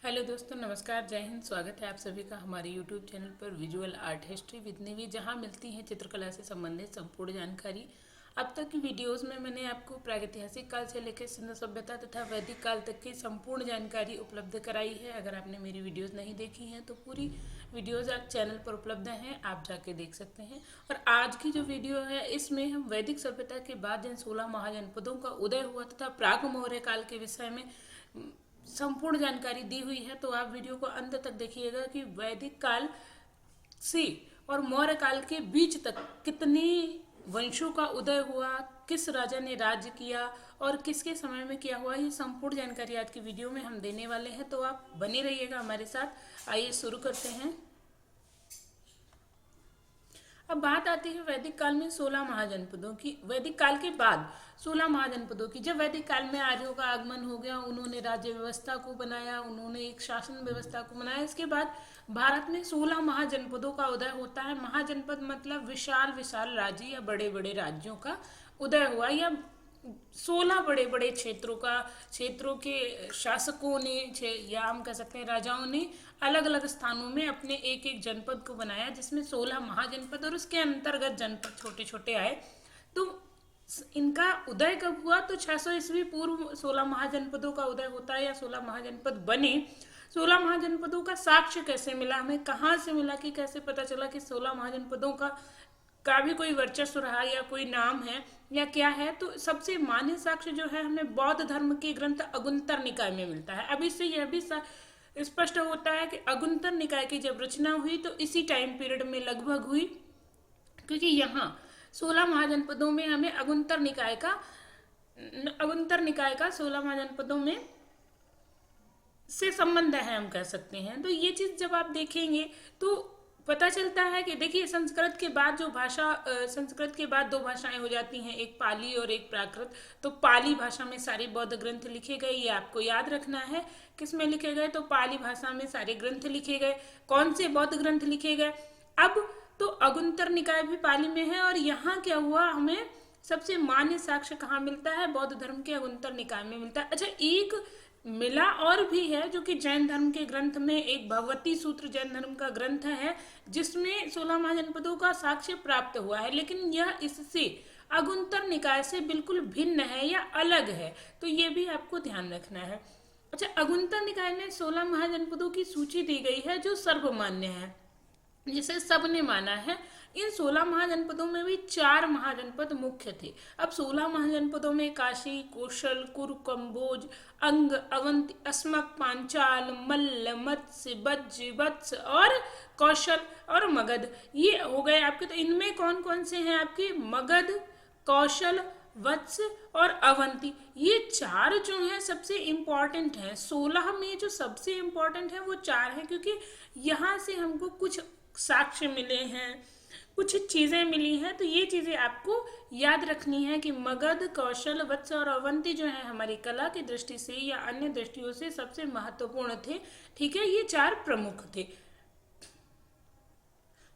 Hello दोस्तों, नमस्कार, जय हिंद। स्वागत है आप सभी का हमारे यूट्यूब चैनल पर विजुअल आर्ट हिस्ट्री विद निवी, जहां मिलती है चित्रकला से संबंधित संपूर्ण जानकारी। अब तक की वीडियोस में मैंने आपको प्रागैतिहासिक काल से लेकर सिंधु सभ्यता तथा वैदिक काल तक की संपूर्ण जानकारी उपलब्ध कराई है। अगर आपने मेरी वीडियोस नहीं देखी हैं तो पूरी वीडियोस आप चैनल पर उपलब्ध हैं, आप जाके देख सकते हैं। और आज की जो वीडियो है इसमें हम वैदिक सभ्यता के बाद जिन 16 महाजनपदों का उदय हुआ तथा प्राग मौर्य काल के विषय में संपूर्ण जानकारी दी हुई है। तो आप वीडियो को अंत तक देखिएगा कि वैदिक काल से और मौर्य काल के बीच तक कितने वंशों का उदय हुआ, किस राजा ने राज्य किया और किसके समय में क्या हुआ, ये संपूर्ण जानकारी आज की वीडियो में हम देने वाले हैं। तो आप बने रहिएगा हमारे साथ। आइए शुरू करते हैं। अब बात आती है वैदिक काल में 16 महाजनपदों की। वैदिक काल के बाद 16 महाजनपदों की। जब वैदिक काल में आर्यों का आगमन हो गया, उन्होंने राज्य व्यवस्था को बनाया, उन्होंने एक शासन व्यवस्था को बनाया। इसके बाद भारत में 16 महाजनपदों का उदय होता है। महाजनपद मतलब विशाल विशाल राज्य या बड़े बड़े राज्यों का उदय हुआ, या 16 बड़े बड़े क्षेत्रों के शासकों ने, या हम कह सकते हैं राजाओं ने अलग अलग स्थानों में अपने एक एक जनपद को बनाया, जिसमें 16 महाजनपद और उसके अंतर्गत जनपद छोटे छोटे आए। तो इनका उदय कब हुआ? तो 600 ईस्वी पूर्व 16 महाजनपदों का उदय होता है या 16 महाजनपद बने। 16 महाजनपदों का साक्ष्य कैसे मिला, हमें कहाँ से मिला, कि कैसे पता चला कि 16 महाजनपदों का भी कोई वर्चस्व रहा या कोई नाम है या क्या है? तो सबसे मान्य साक्ष्य जो है हमें बौद्ध धर्म के ग्रंथ अगुंतर निकाय में मिलता है। अब इससे यह भी स्पष्ट होता है कि अगुंतर निकाय की जब रचना हुई तो इसी टाइम पीरियड में लगभग हुई, क्योंकि यहाँ 16 महाजनपदों में हमें अगुंतर निकाय का 16 महाजनपदों में से संबंध है, हम कह सकते हैं। तो ये चीज जब आप देखेंगे तो पता चलता है कि देखिए, संस्कृत के बाद दो भाषाएं हो जाती हैं, एक पाली और एक प्राकृत। तो पाली भाषा में सारे बौद्ध ग्रंथ लिखे गए, ये आपको याद रखना है। किस में लिखे गए? तो पाली भाषा में सारे ग्रंथ लिखे गए। कौन से बौद्ध ग्रंथ लिखे गए? अब तो अगुंतर निकाय भी पाली में है, और यहाँ क्या हुआ, हमें सबसे मान्य साक्ष्य कहाँ मिलता है? बौद्ध धर्म के अगुंतर निकाय में मिलता है। अच्छा, एक मिला और भी है, जो कि जैन धर्म के ग्रंथ में एक भगवती सूत्र जैन धर्म का ग्रंथ है, जिसमें 16 महाजनपदों का साक्ष्य प्राप्त हुआ है, लेकिन यह इससे अगुंतर निकाय से बिल्कुल भिन्न है या अलग है। तो ये भी आपको ध्यान रखना है। अच्छा, अगुंतर निकाय में 16 महाजनपदों की सूची दी गई है जो सर्वमान्य है, जिसे सबने माना है। इन 16 महाजनपदों में भी 4 महाजनपद मुख्य थे। अब 16 महाजनपदों में काशी, कौशल, कुरु, कंबोज, अंग, अवंती, अस्मक, पांचाल, मल्ल, मत्स्य, बज्ज, वत्स और कौशल और मगध, ये हो गए आपके। तो इनमें कौन कौन से हैं आपके? मगध, कौशल, वत्स और अवंती, ये 4 जो हैं सबसे इम्पॉर्टेंट हैं। 16 में जो सबसे इम्पॉर्टेंट है वो 4 हैं, क्योंकि यहाँ से हमको कुछ साक्ष्य मिले हैं, कुछ चीजें मिली हैं। तो ये चीजें आपको याद रखनी है कि मगध, कौशल, वत्स और अवंती जो है हमारी कला की दृष्टि से या अन्य दृष्टियों से सबसे महत्वपूर्ण थे। ठीक है, ये 4 प्रमुख थे।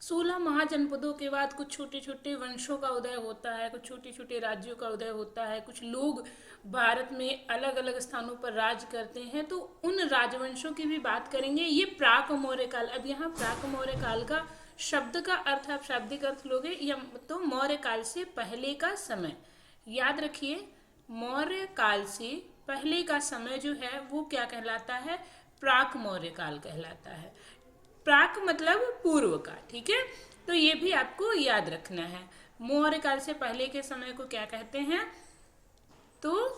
16 महाजनपदों के बाद कुछ छोटे छोटे वंशों का उदय होता है, कुछ छोटे छोटे राज्यों का उदय होता है, कुछ लोग भारत में अलग अलग स्थानों पर राज करते हैं। तो उन राजवंशों की भी बात करेंगे। ये प्राक मौर्य काल। अब यहाँ प्राक मौर्य काल का शब्द का अर्थ आप शाब्दिक अर्थ लोगे, या तो मौर्य काल से पहले का समय। याद रखिए, मौर्य काल से पहले का समय जो है वो क्या कहलाता है? प्राक मौर्य काल कहलाता है। प्राक मतलब पूर्व का। ठीक है, तो ये भी आपको याद रखना है। मौर्य काल से पहले के समय को क्या कहते हैं? तो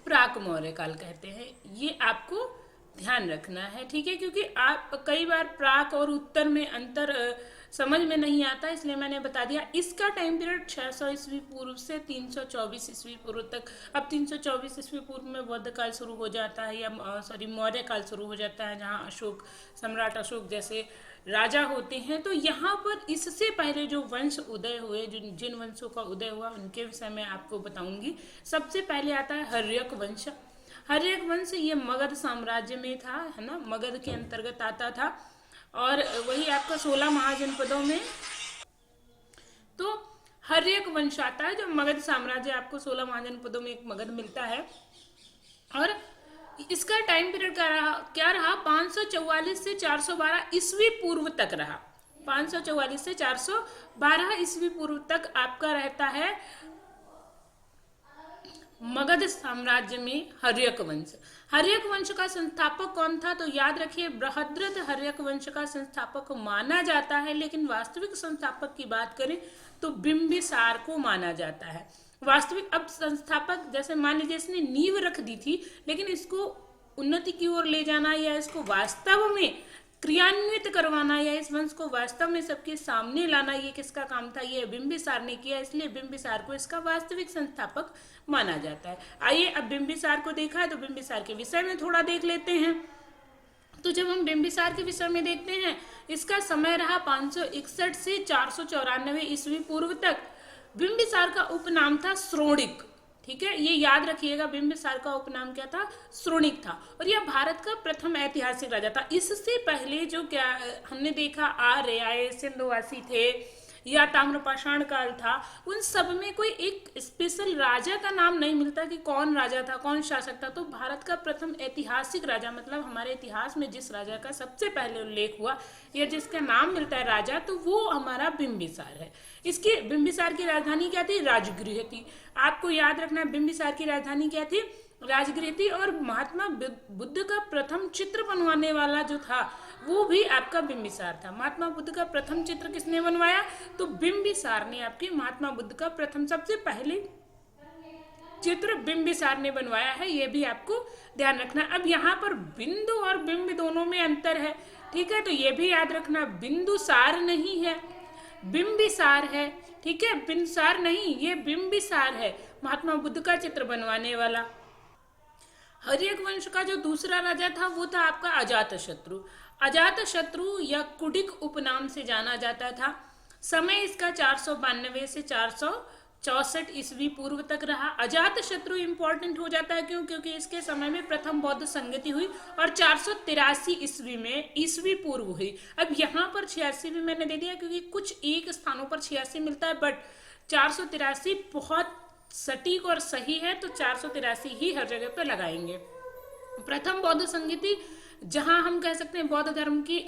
प्राक मौर्य काल कहते हैं। ये आपको ध्यान रखना है। ठीक है, क्योंकि आप कई बार प्राक और उत्तर में अंतर समझ में नहीं आता, इसलिए मैंने बता दिया। इसका टाइम पीरियड 600 ईस्वी पूर्व से 324 ईस्वी पूर्व तक। अब 324 ईस्वी पूर्व में बौद्ध काल शुरू हो जाता है, या मौर्य काल शुरू हो जाता है, जहाँ सम्राट अशोक जैसे राजा होते हैं। तो यहाँ पर इससे पहले जो वंश उदय हुए, जिन वंशों का उदय हुआ, उनके विषय में आपको बताऊंगी। सबसे पहले आता है हर्यक वंश। हर्यक वंश ये मगध साम्राज्य में था, है ना, मगध के अंतर्गत आता था, और वही आपका 16 महाजनपदों में तो हर्यक वंश आता है। जो मगध साम्राज्य, आपको 16 महाजनपदों में एक मगध मिलता है, और इसका टाइम पीरियड क्या रहा 544 से 412 ईस्वी पूर्व तक रहा। 544 से 412 ईस्वी पूर्व तक आपका रहता है मगध साम्राज्य में हर्यक वंश। हर्यक वंश का संस्थापक कौन था? तो याद रखिए बृहद्रथ हर्यक वंश का संस्थापक माना जाता है, लेकिन वास्तविक संस्थापक की बात करें तो बिंबिसार को माना जाता है वास्तविक। अब संस्थापक जैसे मान लीजिए इसने नींव रख दी थी, लेकिन इसको उन्नति की ओर ले जाना या इसको वास्तव में क्रियान्वित करवाना या इस वंश को वास्तव में सबके सामने लाना, ये किसका काम था? ये बिंबिसार ने किया, इसलिए बिंबिसार को इसका वास्तविक संस्थापक माना जाता है। आइए अब बिंबिसार को देखा है तो बिंबिसार के विषय में थोड़ा देख लेते हैं। तो जब हम बिंबिसार के विषय में देखते हैं, इसका समय रहा 561 से 494 ईस्वी पूर्व तक। बिंबिसार का उपनाम था श्रोणिक, ठीक है, ये याद रखिएगा। बिंबिसार का उपनाम क्या था? श्रोणिक था, और यह भारत का प्रथम ऐतिहासिक राजा था। इससे पहले जो क्या हमने देखा आर्य आए, सिंधुवासी थे या ताम्रपाषाण काल था, उन सब में कोई एक स्पेशल राजा का नाम नहीं मिलता कि कौन राजा था, कौन शासक था। तो भारत का प्रथम ऐतिहासिक राजा मतलब हमारे इतिहास में जिस राजा का सबसे पहले उल्लेख हुआ या जिसका नाम मिलता है राजा, तो वो हमारा बिंबिसार है। इसकी बिंबिसार की राजधानी क्या थी? राजगृह थी। आपको याद रखना बिंबिसार की राजधानी क्या थी? राजगृह थी। और महात्मा बुद्ध का प्रथम चित्र बनवाने वाला जो था वो भी आपका बिंबिसार था। महात्मा बुद्ध का प्रथम चित्र किसने बनवाया? तो बिंबिसार ने आपके महात्मा बुद्ध का प्रथम सबसे पहले चित्र बिंबिसार ने बनवाया है, ये भी आपको ध्यान रखना। अब यहाँ पर बिंदु और बिंब दोनों में अंतर है, ठीक है, तो ये भी याद रखना बिंदुसार नहीं है, बिंबिसार है, ठीक है, बिंबिसार नहीं, ये बिंबिसार है महात्मा बुद्ध का चित्र बनवाने वाला। हर्यक वंश का जो दूसरा राजा था वो था आपका अजातशत्रु। अजातशत्रु या कुडिक उपनाम से जाना जाता था। समय इसका 492 से 464 ईस्वी पूर्व तक रहा। अजातशत्रु इंपॉर्टेंट हो जाता है क्यों? क्योंकि इसके समय में प्रथम बौद्ध संगति हुई और 483 ईस्वी में ईस्वी पूर्व हुई। अब यहाँ पर 86 भी मैंने दे दिया क्योंकि कुछ एक स्थानों पर 86 मिलता है, बट 483 बहुत सटीक और सही है, तो 483 ही हर जगह पे लगाएंगे। प्रथम बौद्ध संगति जहां हम कह सकते हैं बौद्ध धर्म की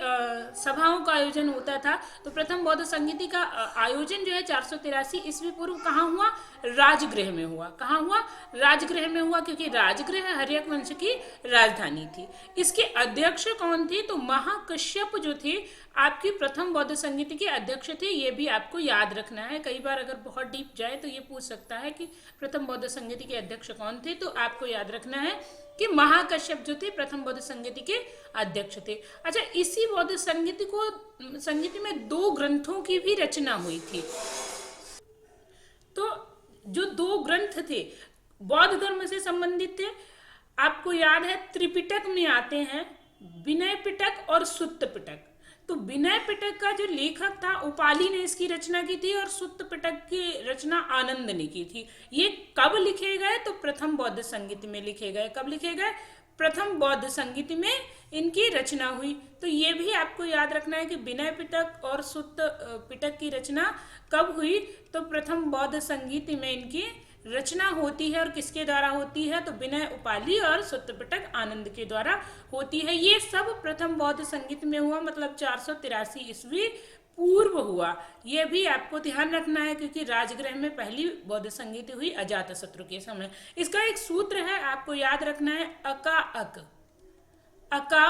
सभाओं का आयोजन होता था, तो प्रथम बौद्ध संगति का आयोजन जो है 483 ईस्वी पूर्व कहाँ हुआ? राजगृह में हुआ। कहाँ हुआ? राजगृह में हुआ, क्योंकि राजगृह हर्यक वंश की राजधानी थी। इसके अध्यक्ष कौन थे? तो महाकश्यप जो थे आपकी प्रथम बौद्ध संगति के अध्यक्ष थे। ये भी आपको याद रखना है, कई बार अगर बहुत डीप जाए तो ये पूछ सकता है कि प्रथम बौद्ध संगति के अध्यक्ष कौन थे, तो आपको याद रखना है कि महाकश्यप जो थे प्रथम बौद्ध संगति के अध्यक्ष थे। अच्छा, इसी बौद्ध संगति में 2 ग्रंथों की भी रचना हुई थी। तो जो 2 ग्रंथ थे बौद्ध धर्म से संबंधित थे, आपको याद है त्रिपिटक में आते हैं विनय पिटक और सुत्त पिटक। तो विनय पिटक का जो लेखक था उपाली ने इसकी रचना की थी, और सुत्त पिटक की रचना आनंद ने की थी। ये कब लिखे गए? तो प्रथम बौद्ध संगति में लिखे गए। कब लिखे गए? प्रथम बौद्ध संगति में इनकी रचना हुई। तो ये भी आपको याद रखना है कि विनय पिटक और सुत्त पिटक की रचना कब हुई? तो प्रथम बौद्ध संगति में इनकी रचना होती है। और किसके द्वारा होती है? तो विनय उपाली और सुत्त पिटक आनंद के द्वारा होती है। ये सब प्रथम बौद्ध संगीत में हुआ, मतलब 483 ईस्वी पूर्व हुआ। ये भी आपको ध्यान रखना है क्योंकि राजगृह में पहली बौद्ध संगीत हुई अजातशत्रु के समय। इसका एक सूत्र है, आपको याद रखना है अका अक। अका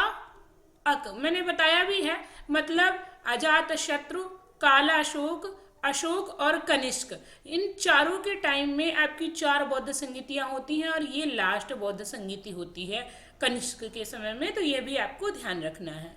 अक मैंने बताया भी है, मतलब अजातशत्रु, कालाशोक, अशोक और कनिष्क, इन चारों के टाइम में आपकी 4 बौद्ध संगीतियां होती हैं और ये लास्ट बौद्ध संगीति होती है कनिष्क के समय में। तो ये भी आपको ध्यान रखना है।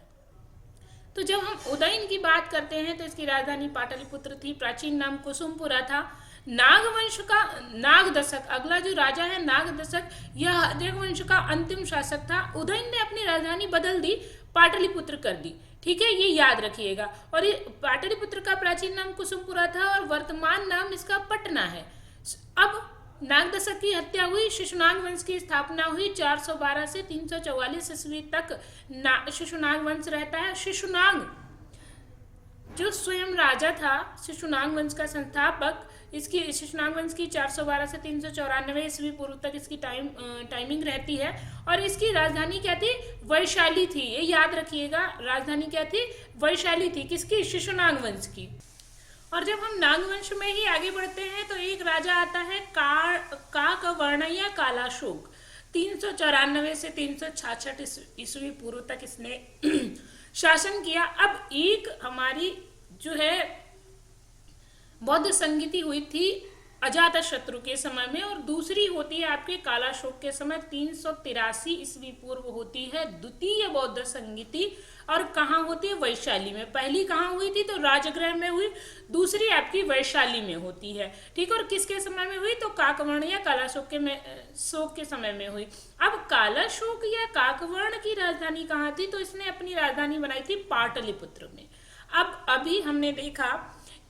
तो जब हम उदयन की बात करते हैं तो इसकी राजधानी पाटलिपुत्र थी, प्राचीन नाम कुसुमपुरा था। नागवंश का नागदशक, अगला जो राजा है नागदशक, यह हर्यक वंश का अंतिम शासक था। उदयन ने अपनी राजधानी बदल दी, पाटलिपुत्र कर दी, ठीक है, ये याद रखिएगा। और ये पाटलिपुत्र का प्राचीन नाम कुसुमपुरा था और वर्तमान नाम इसका पटना है। अब नागदशक की हत्या हुई, शिशुनाग वंश की स्थापना हुई। 412 से 344 ईस्वी तक शिशुनाग वंश रहता है। शिशुनाग जो स्वयं राजा था, शिशुनाग वंश का संस्थापक, इसकी शिशुनाग वंश की 412 से 394 ईस्वी पूर्व तक इसकी टाइमिंग रहती है। और इसकी राजधानी क्या थी? वैशाली थी। ये याद रखिएगा, राजधानी क्या थी? वैशाली थी। किसकी? शिशुनाग वंश की। और जब हम नागवंश में ही आगे बढ़ते हैं तो एक राजा आता है काकवर्ण या कालाशोक। 394 से 366 ईस्वी पूर्व तक इसने शासन किया। अब एक हमारी जो है बौद्ध संगीति हुई थी अजातशत्रु के समय में, और दूसरी होती है आपके कालाशोक के समय 383 ईस्वी पूर्व होती है द्वितीय बौद्ध संगीति। और कहाँ होती है? वैशाली में। पहली कहाँ हुई थी? तो राजगृह में हुई। दूसरी आपकी वैशाली में होती है। ठीक है। और किसके समय में हुई? तो काकवर्ण या कालाशोक के समय में हुई। अब कालाशोक या काकवर्ण की राजधानी कहाँ थी? तो इसने अपनी राजधानी बनाई थी पाटलिपुत्र में। अब अभी हमने देखा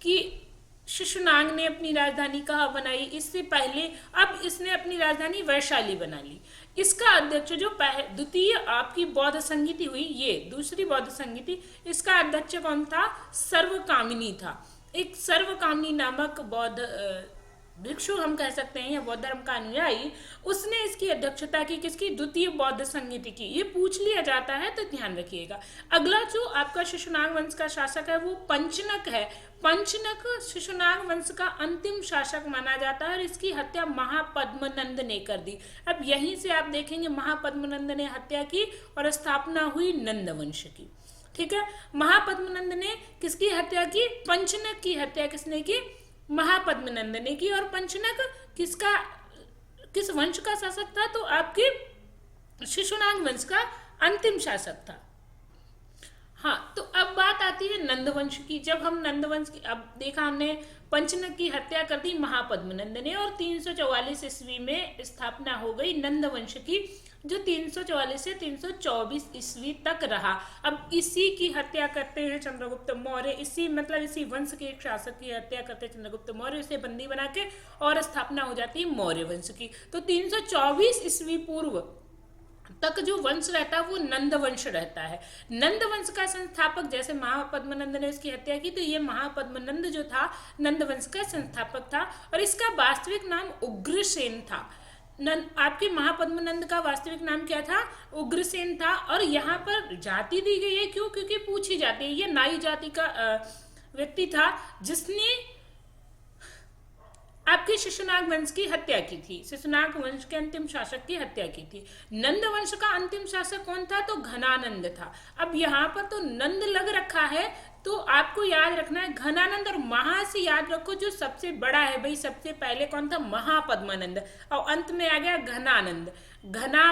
कि शिशुनाग ने अपनी राजधानी कहाँ बनाई, इससे पहले अब इसने अपनी राजधानी वैशाली बना ली। इसका अध्यक्ष जो द्वितीय आपकी बौद्ध संगीति हुई, ये दूसरी बौद्ध संगीति, इसका अध्यक्ष कौन था? सर्वकामिनी था। एक सर्वकामिनी नामक बौद्ध भिक्षु हम कह सकते हैं, या बौद्ध धर्म का अनुयायी, उसने इसकी अध्यक्षता की। किसकी? द्वितीय बौद्ध संगीति की। ये पूछ लिया जाता है तो ध्यान रखिएगा। अगला जो आपका शिशुनाग वंश का शासक है वो पंचनक है। पंचनक शिशुनाग वंश का अंतिम शासक माना जाता है और इसकी हत्या महापद्मनंद ने कर दी। अब यहीं से आप देखेंगे महापद्मनंद ने हत्या की और स्थापना हुई नंद वंश की। ठीक है। महापद्मनंद ने किसकी हत्या की? पंचनक की हत्या किसने की? महापद्मनंद ने की। और पंचनक किस वंश का शासक था? तो आपके शिशुनाग वंश का अंतिम शासक था। हाँ, तो अब बात आती है नंदवंश की। जब हम नंदवंश की, अब देखा हमने पंचनक की हत्या कर दी महापद्मनंद ने, और 344 ईस्वी में स्थापना हो गई नंदवंश की, जो 344 से 324 ईस्वी तक रहा। अब इसी की हत्या करते हैं चंद्रगुप्त मौर्य। इसी वंश के एक शासक की हत्या करते हैं चंद्रगुप्त मौर्य, उसे बंदी बना के, और स्थापना हो जाती है मौर्य वंश की। तो 324 ईस्वी पूर्व तक जो वंश रहता है वो नंद वंश रहता है। नंद वंश का संस्थापक, जैसे महापद्मनंद ने उसकी हत्या की, तो ये महापद्मनंद जो था नंद वंश का संस्थापक था, और इसका वास्तविक नाम उग्रसेन था। आपके महापद्मनंद का वास्तविक नाम क्या था? उग्रसेन था। और यहाँ पर जाति दी गई है, क्यों? क्योंकि पूछी जाती है। ये नाई जाति का व्यक्ति था जिसने आपके शिशुनाग वंश की हत्या की थी। शिशुनाग वंश के अंतिम शासक की हत्या की थी। नंद वंश का अंतिम शासक कौन था? तो घनानंद था। अब यहाँ पर तो नंद लग रखा है, तो आपको याद रखना है घनानंद, और महा से याद रखो जो सबसे बड़ा है भाई। सबसे पहले कौन था? महापद्मनंद, और अंत में आ गया घनानंद। घना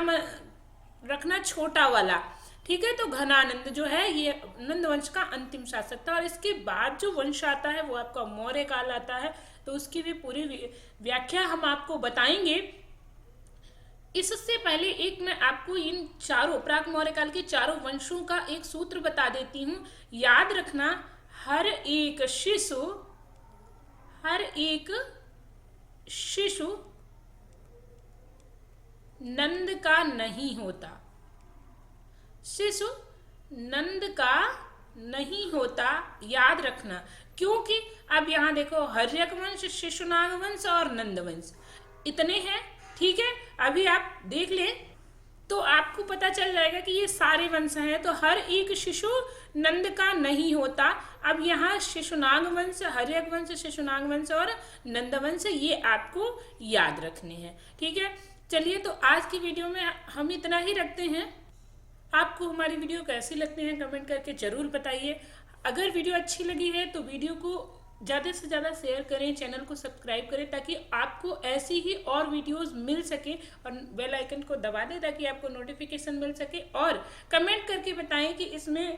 रखना छोटा वाला। ठीक है। तो घनानंद जो है ये नंद वंश का अंतिम शासक था। और इसके बाद जो वंश आता है वो आपका मौर्य काल आता है, तो उसकी भी पूरी व्याख्या हम आपको बताएंगे। इससे पहले एक मैं आपको इन चारों प्राक मौर्य काल के चारों वंशों का एक सूत्र बता देती हूँ। याद रखना, हर एक शिशु नंद का नहीं होता। शिशु नंद का नहीं होता, याद रखना। क्योंकि अब यहाँ देखो, हर्यक वंश, शिशुनाग वंश और नंद वंश, इतने हैं। ठीक है। अभी आप देख लें तो आपको पता चल जाएगा कि ये सारे वंश हैं। तो हर एक शिशु नंद का नहीं होता। अब यहाँ शिशुनाग वंश, हर्यक वंश, शिशुनाग वंश और नंद वंश, ये आपको याद रखने हैं। ठीक है। चलिए, तो आज की वीडियो में हम इतना ही रखते हैं। आपको हमारी वीडियो कैसी लगती है कमेंट करके जरूर बताइए। अगर वीडियो अच्छी लगी है तो वीडियो को ज़्यादा से ज़्यादा शेयर करें, चैनल को सब्सक्राइब करें, ताकि आपको ऐसी ही और वीडियोस मिल सके, और बेल आइकन को दबा दें ताकि आपको नोटिफिकेशन मिल सके। और कमेंट करके बताएं कि इसमें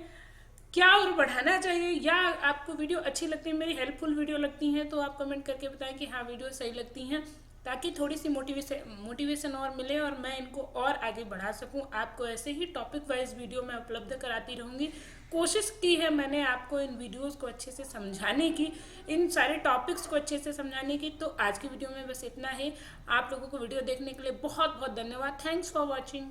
क्या और बढ़ाना चाहिए, या आपको वीडियो अच्छी लगती है, मेरी हेल्पफुल वीडियो लगती हैं, तो आप कमेंट करके बताएं कि हाँ वीडियो सही लगती हैं, ताकि थोड़ी सी मोटिवेशन और मिले और मैं इनको और आगे बढ़ा सकूं। आपको ऐसे ही टॉपिक वाइज वीडियो मैं उपलब्ध कराती रहूंगी। कोशिश की है मैंने आपको इन वीडियोस को अच्छे से समझाने की, इन सारे टॉपिक्स को अच्छे से समझाने की। तो आज की वीडियो में बस इतना ही। आप लोगों को वीडियो देखने के लिए बहुत बहुत धन्यवाद। Thanks for watching.